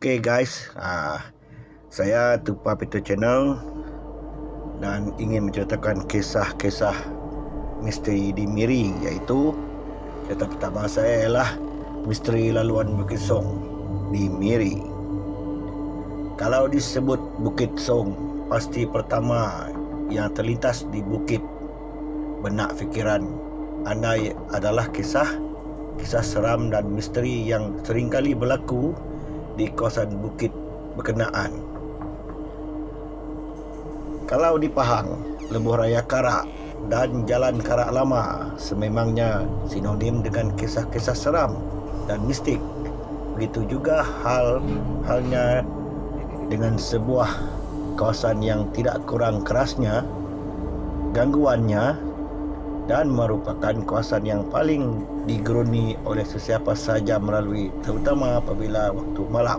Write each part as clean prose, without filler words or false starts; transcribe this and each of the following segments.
Okey guys, saya Tupa Peter Channel dan ingin menceritakan kisah-kisah misteri di Miri, iaitu cerita pertama saya ialah misteri laluan Bukit Song di Miri. Kalau disebut Bukit Song, pasti pertama yang terlintas di bukit benak fikiran anda adalah kisah seram dan misteri yang seringkali berlaku di kawasan bukit berkenaan. Kalau di Pahang, Lebuh Raya Karak dan Jalan Karak Lama sememangnya sinonim dengan kisah-kisah seram dan mistik. Begitu juga halnya dengan sebuah kawasan yang tidak kurang kerasnya gangguannya dan merupakan kawasan yang paling digeruni oleh sesiapa sahaja melalui, terutama apabila waktu malam.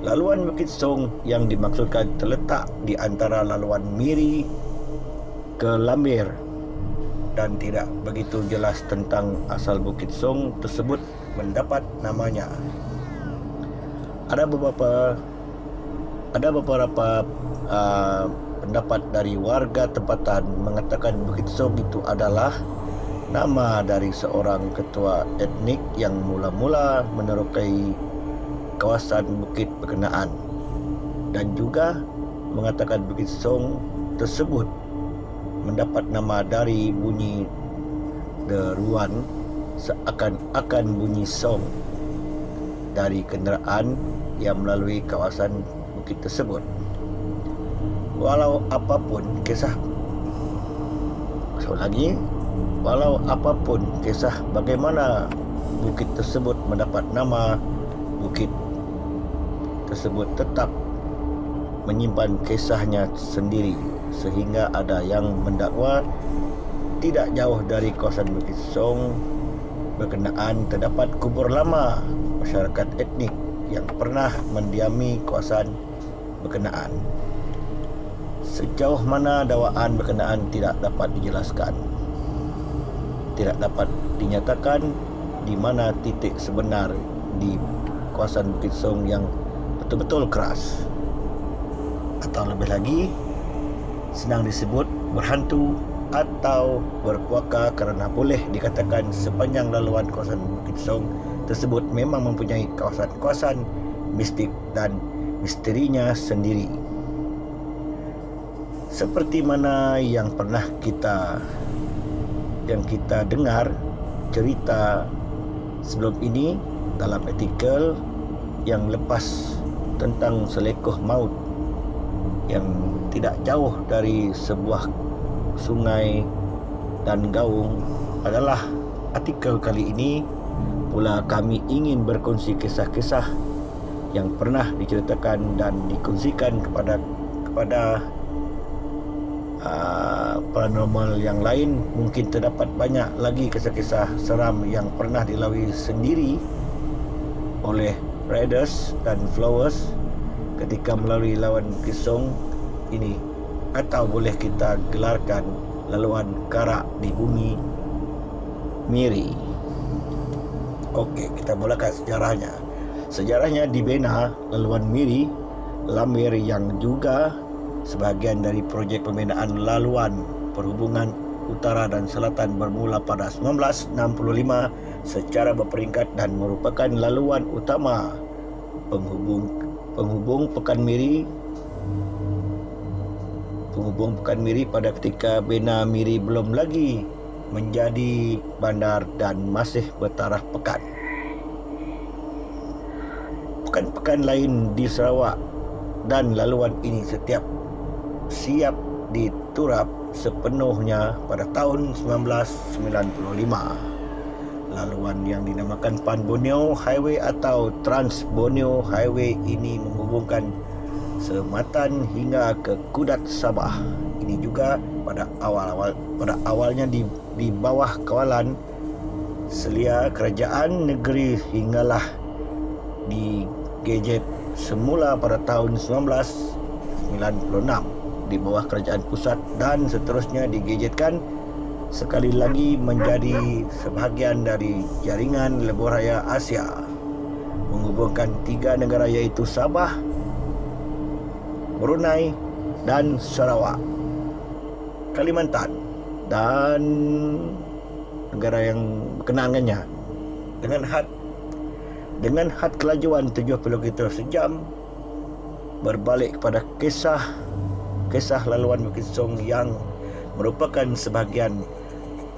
Laluan Bukit Song yang dimaksudkan terletak di antara laluan Miri ke Lambir, dan tidak begitu jelas tentang asal Bukit Song tersebut mendapat namanya. Ada beberapa pendapat dari warga tempatan mengatakan Bukit Song itu adalah nama dari seorang ketua etnik yang mula-mula menerokai kawasan bukit berkenaan, dan juga mengatakan Bukit Song tersebut mendapat nama dari bunyi deruan seakan-akan bunyi song dari kenderaan yang melalui kawasan bukit tersebut. Walau apapun kisah bagaimana bukit tersebut mendapat nama, bukit tersebut tetap menyimpan kisahnya sendiri, sehingga ada yang mendakwa tidak jauh dari kawasan Bukit Song berkenaan terdapat kubur lama masyarakat etnik yang pernah mendiami kawasan berkenaan. Sejauh mana dakwaan berkenaan tidak dapat dijelaskan. Tidak dapat dinyatakan di mana titik sebenar di kawasan Bukit Song yang betul-betul keras, atau lebih lagi senang disebut berhantu atau berpuaka, kerana boleh dikatakan sepanjang laluan kawasan Bukit Song tersebut memang mempunyai kawasan-kawasan mistik dan misterinya sendiri. Seperti mana yang pernah kita dengar cerita sebelum ini dalam artikel yang lepas tentang selekoh maut yang tidak jauh dari sebuah sungai dan gaung, adalah artikel kali ini pula kami ingin berkongsi kisah-kisah yang pernah diceritakan dan dikongsikan kepada paranormal yang lain. Mungkin terdapat banyak lagi kisah-kisah seram yang pernah dilalui sendiri oleh riders dan followers ketika melalui laluan Bukit Song ini, atau boleh kita gelarkan laluan Karak di bumi Miri. Okey, kita mulakan sejarahnya. Sejarahnya dibina laluan Miri Lambir yang juga sebahagian dari projek pembinaan laluan perhubungan utara dan selatan bermula pada 1965 secara berperingkat dan merupakan laluan utama penghubung Pekan Miri pada ketika Bena Miri belum lagi menjadi bandar dan masih bertaraf pekan. Pekan-pekan lain di Sarawak, dan laluan ini siap diturap sepenuhnya pada tahun 1995. Laluan yang dinamakan Pan Borneo Highway atau Trans Borneo Highway ini menghubungkan Sematan hingga ke Kudat, Sabah. Ini juga pada awalnya di bawah kawalan Selia Kerajaan Negeri hinggalah digejet semula pada tahun 1996 di bawah kerajaan pusat, dan seterusnya digejetkan sekali lagi menjadi sebahagian dari jaringan Lebuh Raya Asia. menghubungkan 3 negara iaitu Sabah, Brunei dan Sarawak, Kalimantan dan negara yang berkenaan dengannya dengan had kelajuan 70 km sejam, berbalik kepada kisah laluan Bukit Song yang merupakan sebahagian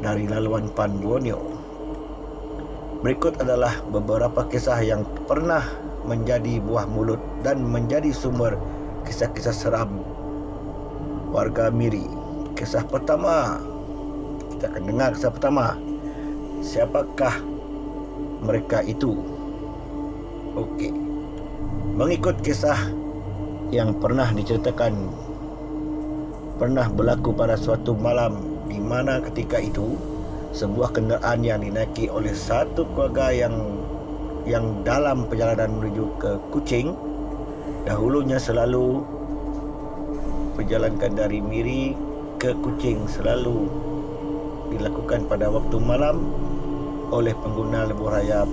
dari laluan Pan Borneo. Berikut adalah beberapa kisah yang pernah menjadi buah mulut dan menjadi sumber kisah-kisah seram warga Miri. Kisah pertama, kita akan dengar kisah pertama. Siapakah mereka itu? Okey. Mengikut kisah yang pernah diceritakan, pernah berlaku pada suatu malam di mana ketika itu sebuah kenderaan yang dinaiki oleh satu keluarga yang dalam perjalanan menuju ke Kuching. Dahulunya selalu perjalanan dari Miri ke Kuching selalu dilakukan pada waktu malam oleh pengguna lebuh raya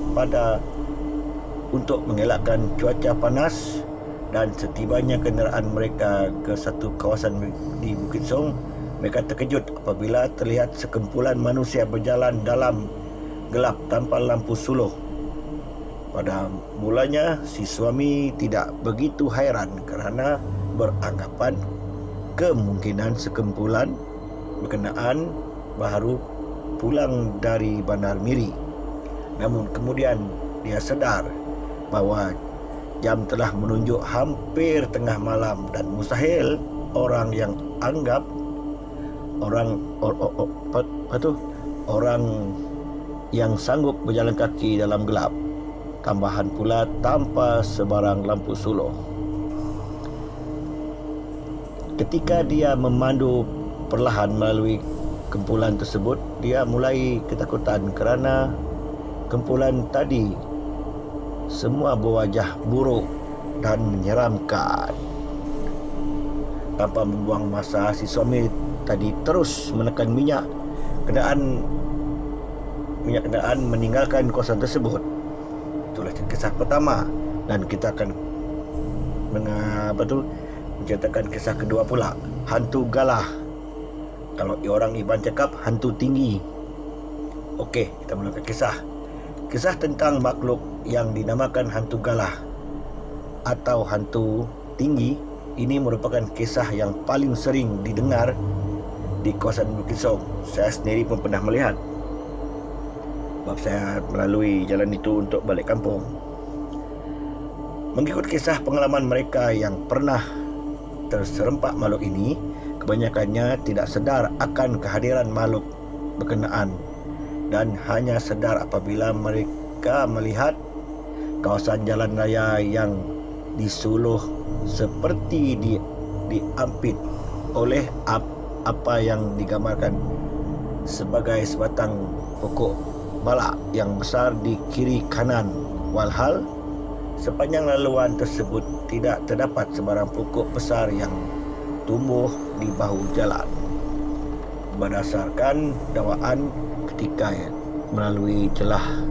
untuk mengelakkan cuaca panas. Dan setibanya kenderaan mereka ke satu kawasan di Bukit Song, mereka terkejut apabila terlihat sekumpulan manusia berjalan dalam gelap tanpa lampu suluh. Pada mulanya si suami tidak begitu hairan kerana beranggapan kemungkinan sekumpulan berkenaan baru pulang dari Bandar Miri. Namun kemudian dia sadar bahawa jam telah menunjuk hampir tengah malam dan mustahil orang yang anggap orang yang sanggup berjalan kaki dalam gelap, tambahan pula tanpa sebarang lampu suluh. Ketika dia memandu perlahan melalui kumpulan tersebut, dia mulai ketakutan kerana kumpulan tadi semua berwajah buruk dan menyeramkan. Tanpa membuang masa, si suami tadi terus menekan minyak kenderaan meninggalkan kawasan tersebut. Itulah kisah pertama, dan kita akan menceritakan kisah kedua pula, hantu galah. Kalau orang Iban cakap hantu tinggi. Okey, kita mulakan kisah tentang makhluk yang dinamakan hantu galah atau hantu tinggi. Ini merupakan kisah yang paling sering didengar di kawasan Bukit Song. Saya sendiri pun pernah melihat, sebab saya melalui jalan itu untuk balik kampung. Mengikut kisah pengalaman mereka yang pernah terserempak makhluk ini, kebanyakannya tidak sedar akan kehadiran makhluk berkenaan dan hanya sedar apabila mereka melihat kawasan jalan raya yang disuluh seperti diampit oleh apa yang digambarkan sebagai sebatang pokok balak yang besar di kiri kanan. Walhal sepanjang laluan tersebut tidak terdapat sebarang pokok besar yang tumbuh di bahu jalan. Berdasarkan dakwaan, ketika melalui celah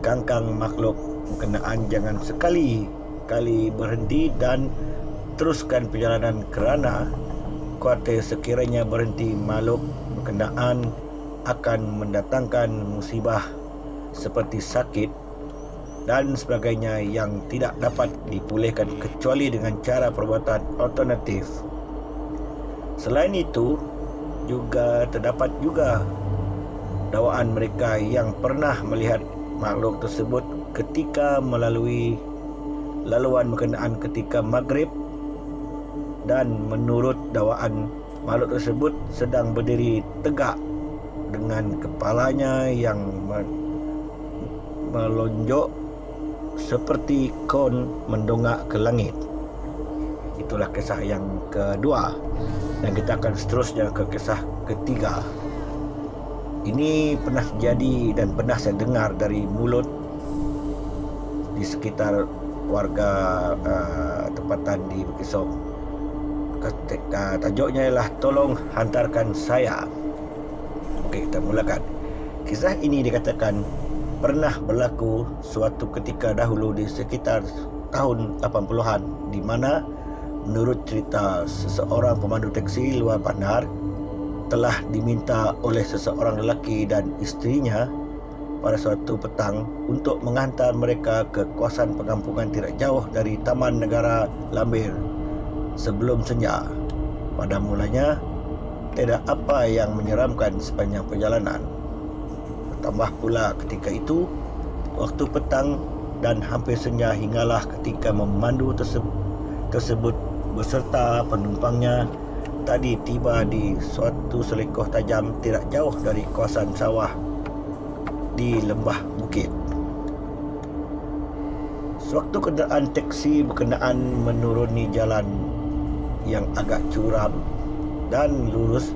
kangkang makhluk berkenaan jangan sekali-kali berhenti dan teruskan perjalanan kerana khawatir sekiranya berhenti makhluk berkenaan akan mendatangkan musibah seperti sakit dan sebagainya yang tidak dapat dipulihkan kecuali dengan cara perbuatan alternatif. Selain itu, juga terdapat juga dakwaan mereka yang pernah melihat makhluk tersebut ketika melalui laluan berkenaan ketika maghrib, dan menurut dakwaan makhluk tersebut sedang berdiri tegak dengan kepalanya yang melonjak seperti kon mendongak ke langit. Itulah kisah yang kedua, dan kita akan seterusnya ke kisah ketiga. Ini pernah terjadi dan pernah saya dengar dari mulut di sekitar warga tempatan di Bukit Song. Tajuknya ialah tolong hantarkan saya. Okey, kita mulakan. Kisah ini dikatakan pernah berlaku suatu ketika dahulu di sekitar tahun 80-an, di mana menurut cerita seseorang pemandu teksi luar bandar telah diminta oleh seseorang lelaki dan isterinya pada suatu petang untuk menghantar mereka ke kawasan pengampungan tidak jauh dari Taman Negara Lambir sebelum senja. Pada mulanya, tidak apa yang menyeramkan sepanjang perjalanan. Bertambah pula ketika itu, waktu petang dan hampir senja hinggalah ketika memandu tersebut beserta penumpangnya tadi tiba di suatu selekoh tajam tidak jauh dari kawasan sawah di lembah bukit. Sewaktu kenderaan teksi berkenaan menuruni jalan yang agak curam dan lurus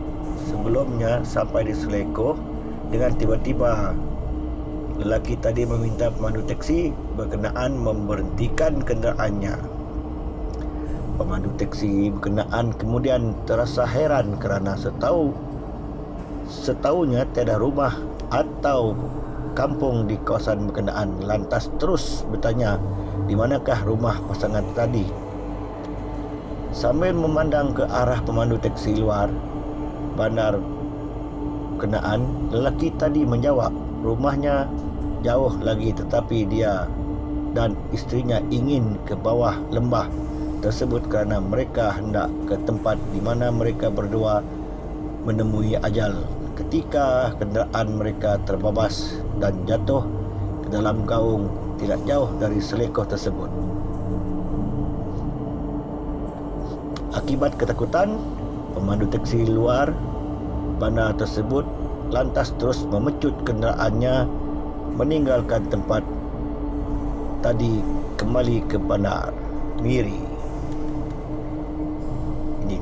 sebelumnya sampai di selekoh, dengan tiba-tiba lelaki tadi meminta pemandu teksi berkenaan memberhentikan kenderaannya. Pemandu teksi berkenaan kemudian terasa heran kerana setahunya tiada rumah atau kampung di kawasan berkenaan, lantas terus bertanya di manakah rumah pasangan tadi. Sambil memandang ke arah pemandu teksi luar bandar berkenaan, lelaki tadi menjawab rumahnya jauh lagi, tetapi dia dan isterinya ingin ke bawah lembah tersebut kerana mereka hendak ke tempat di mana mereka berdua menemui ajal ketika kenderaan mereka terbabas dan jatuh ke dalam gaung tidak jauh dari selekoh tersebut. Akibat ketakutan, pemandu teksi luar bandar tersebut lantas terus memecut kenderaannya meninggalkan tempat tadi kembali ke Bandar Miri.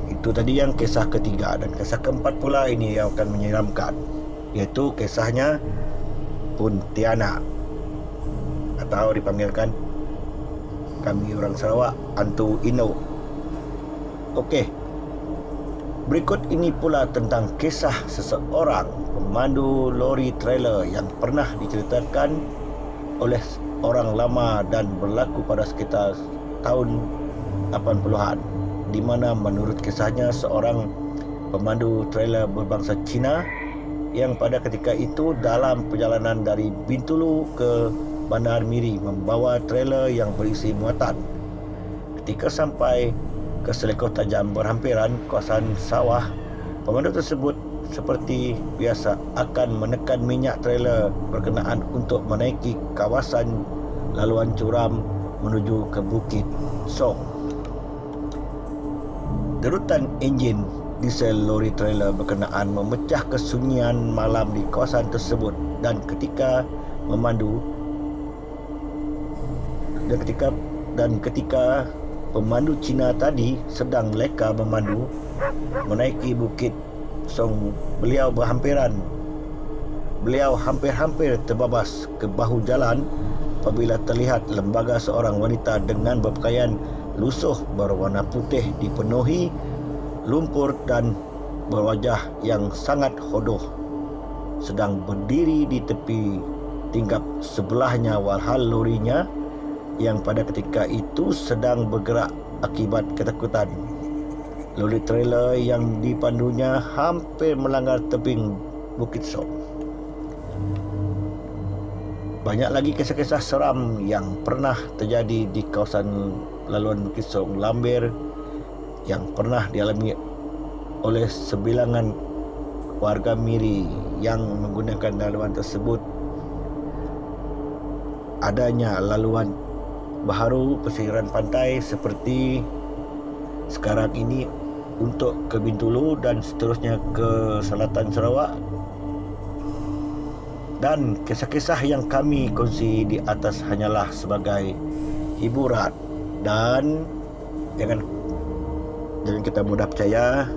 Itu tadi yang kisah ketiga, dan kisah keempat pula ini yang akan menyeramkan, iaitu kisahnya Pontianak, atau dipanggilkan kami orang Sarawak Hantu Ino. Okey, berikut ini pula tentang kisah seseorang pemandu lori trailer yang pernah diceritakan oleh orang lama dan berlaku pada sekitar tahun 80-an, di mana menurut kisahnya seorang pemandu trailer berbangsa Cina yang pada ketika itu dalam perjalanan dari Bintulu ke Bandar Miri membawa trailer yang berisi muatan. Ketika sampai ke selekoh tajam berhampiran kawasan sawah, pemandu tersebut seperti biasa akan menekan minyak trailer berkenaan untuk menaiki kawasan laluan curam menuju ke Bukit Song. Derutan enjin diesel lori trailer berkenaan memecah kesunyian malam di kawasan tersebut, dan ketika pemandu Cina tadi sedang leka memandu menaiki Bukit Song, beliau hampir-hampir terbabas ke bahu jalan apabila terlihat lembaga seorang wanita dengan berpakaian lusuh berwarna putih dipenuhi lumpur dan berwajah yang sangat hodoh sedang berdiri di tepi tingkap sebelahnya, walhal lorinya yang pada ketika itu sedang bergerak akibat ketakutan. Lori trailer yang dipandunya hampir melanggar tebing Bukit Song. Banyak lagi kisah-kisah seram yang pernah terjadi di kawasan laluan Bukit Song Lambir yang pernah dialami oleh sebilangan warga Miri yang menggunakan laluan tersebut. Adanya laluan baharu pesisir pantai seperti sekarang ini untuk ke Bintulu dan seterusnya ke selatan Sarawak. Dan kisah-kisah yang kami kongsi di atas hanyalah sebagai hiburan, dan jangan kita mudah percaya.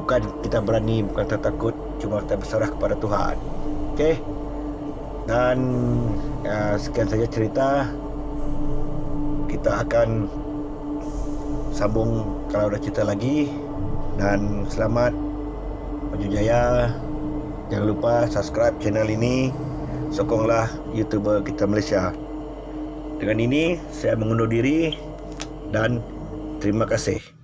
Bukan kita berani, bukan kita takut, cuma kita berserah kepada Tuhan. Okey. Dan sekian saja cerita. Kita akan sambung kalau ada cerita lagi. Dan selamat, maju jaya. Jangan lupa subscribe channel ini sokonglah YouTuber kita Malaysia. Dengan ini saya mengundur diri dan terima kasih.